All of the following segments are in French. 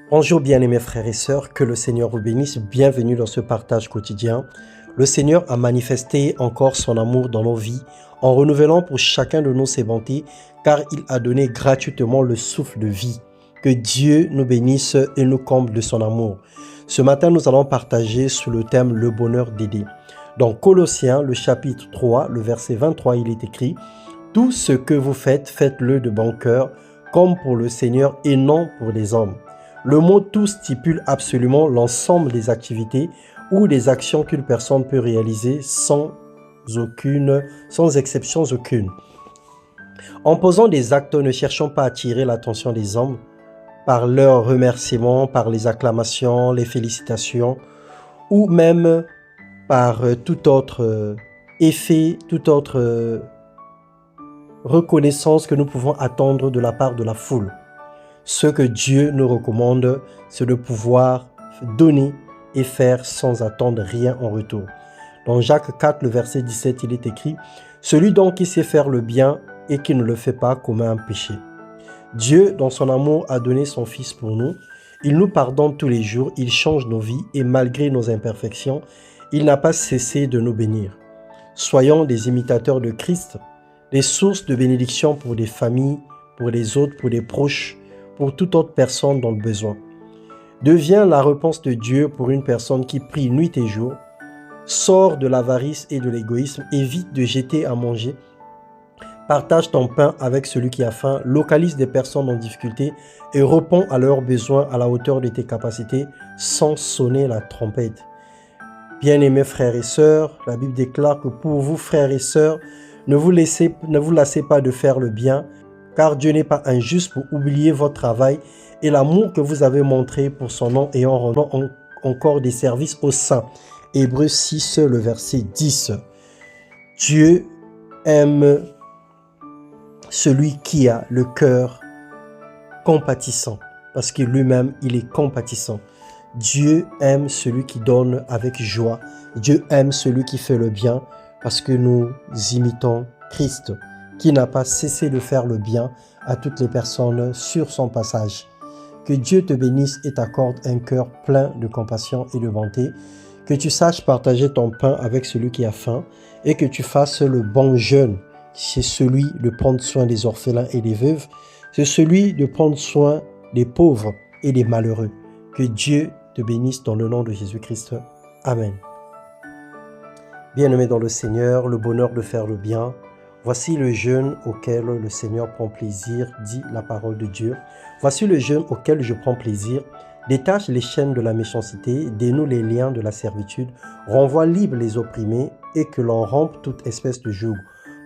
Bonjour bien-aimés frères et sœurs, que le Seigneur vous bénisse, bienvenue dans ce partage quotidien. Le Seigneur a manifesté encore son amour dans nos vies en renouvelant pour chacun de nous ses bontés car il a donné gratuitement le souffle de vie. Que Dieu nous bénisse et nous comble de son amour. Ce matin, nous allons partager sous le thème le bonheur d'aider. Dans Colossiens, le chapitre 3, le verset 23, il est écrit « Tout ce que vous faites, faites-le de bon cœur, comme pour le Seigneur et non pour les hommes. » Le mot « tout » stipule absolument l'ensemble des activités ou des actions qu'une personne peut réaliser sans exception aucune. En posant des actes, ne cherchons pas à attirer l'attention des hommes par leurs remerciements, par les acclamations, les félicitations ou même par tout autre effet, toute autre reconnaissance que nous pouvons attendre de la part de la foule. Ce que Dieu nous recommande, c'est de pouvoir donner et faire sans attendre rien en retour. Dans Jacques 4, le verset 17, il est écrit « Celui donc qui sait faire le bien et qui ne le fait pas commet un péché. » Dieu, dans son amour, a donné son Fils pour nous. Il nous pardonne tous les jours, il change nos vies et malgré nos imperfections, il n'a pas cessé de nous bénir. Soyons des imitateurs de Christ, des sources de bénédiction pour des familles, pour les autres, pour des proches, pour toute autre personne dans le besoin. Deviens la réponse de Dieu pour une personne qui prie nuit et jour. Sors de l'avarice et de l'égoïsme, évite de jeter à manger. Partage ton pain avec celui qui a faim, localise des personnes en difficulté et réponds à leurs besoins à la hauteur de tes capacités sans sonner la trompette. Bien-aimés frères et sœurs, la Bible déclare que pour vous frères et sœurs, ne vous lassez pas de faire le bien, car Dieu n'est pas injuste pour oublier votre travail et l'amour que vous avez montré pour son nom et en rendant encore des services aux saints. Hébreux 6, le verset 10. Dieu aime celui qui a le cœur compatissant, parce que lui-même, il est compatissant. Dieu aime celui qui donne avec joie. Dieu aime celui qui fait le bien, parce que nous imitons Christ, qui n'a pas cessé de faire le bien à toutes les personnes sur son passage. Que Dieu te bénisse et t'accorde un cœur plein de compassion et de bonté. Que tu saches partager ton pain avec celui qui a faim et que tu fasses le bon jeûne. C'est celui de prendre soin des orphelins et des veuves. C'est celui de prendre soin des pauvres et des malheureux. Que Dieu te bénisse dans le nom de Jésus-Christ. Amen. Bien-aimés dans le Seigneur, le bonheur de faire le bien. Voici le jeûne auquel le Seigneur prend plaisir, dit la parole de Dieu. Voici le jeûne auquel je prends plaisir. Détache les chaînes de la méchanceté, dénoue les liens de la servitude, renvoie libre les opprimés et que l'on rompe toute espèce de joug.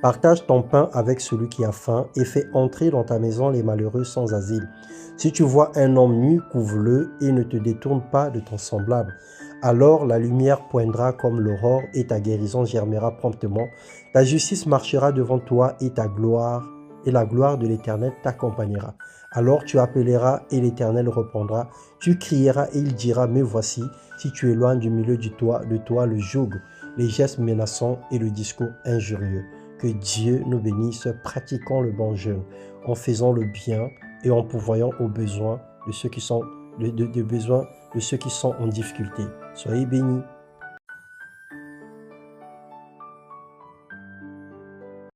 Partage ton pain avec celui qui a faim et fais entrer dans ta maison les malheureux sans asile. Si tu vois un homme nu, couvre-le et ne te détourne pas de ton semblable. Alors la lumière poindra comme l'aurore et ta guérison germera promptement. Ta justice marchera devant toi et la gloire de l'Éternel t'accompagnera. Alors tu appelleras et l'Éternel répondra. Tu crieras et il dira, me voici. Si tu éloignes du milieu de toi le joug, les gestes menaçants et le discours injurieux. Que Dieu nous bénisse, pratiquons le bon jeûne, en faisant le bien et en pourvoyant aux besoins de ceux qui sont, de ceux qui sont en difficulté. Soyez bénis.